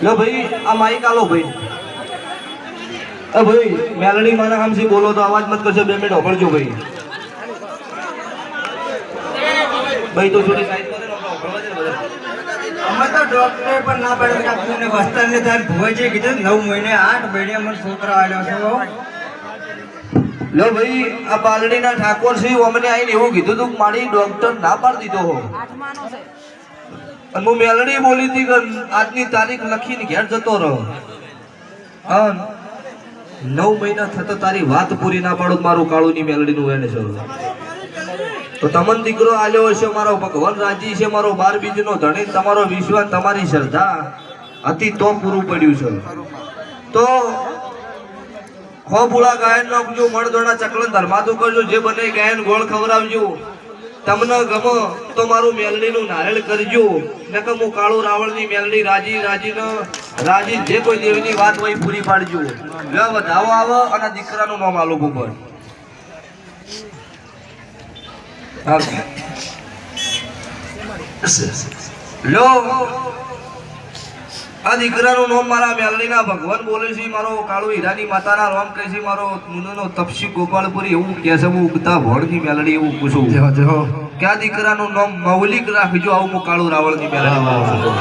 लो भाई आ माइक आलो भाई भाई मेलडी माना हम से बोलो तो आवाज मत करजो 2 मिनट होबळજો भाई भाई तो थोड़ी साइड कर दे होबळवा दे બધા અમે તો ડોક્ટર પણ ના પાડે કે આપને વસ્તારને તાર ભોજે કીધું 9 મહિને 8 મહિને મને છોકરા આવ્યો છે લો ભાઈ આ પાલડીના ઠાકોર છે ઓમને આઈને એવું કીધું તું મારી ડોક્ટર ના પાડી દીધો હો અને હું મેલડી બોલી હતી કે આજની તારીખ લખીને ઘેર જતો રહો હા 9 મહિના થતા તારી વાત પૂરી ના પાડો મારું કાળુની મેલડીનું એને છે તો તમન દીકરો આલ્યો હશે મારો ભગવાન રાજી છે મારો 12 બીજનો ધણી તમારો વિશ્વાસ તમારી શ્રદ્ધા અતિ તો પૂરું પડ્યું છે તો ખોબુળા ગાયન નાખજો મળદોડા ચકલન ધર્માતું કરજો જે બને ગાયન ગોળ ખવરાવજો તમને ગમો તો મારું મેલડીનું નારેળ કરજો નકર હું કાળુ રાવણની મેલડી રાજી જે કોઈ દેવીની વાત હોય પૂરી પાડજો લે વધાવો આવો અને દીકરાનું નામ આલો ઉપર લો આ દીકરાનું નામ મારા મેલડીના ભગવાન બોલે છે મારો કાળુ હીરાની માતાના નામ કહે છે મારો મુનોનો તપસી ગોપાલપુરી એવું કહે છે હું ઉગતા ભોળની મેલડી એવું પૂછું કે આ દીકરાનું નામ મૌલિક રાખજો આવું હું કાળુ રાવણની મેલડી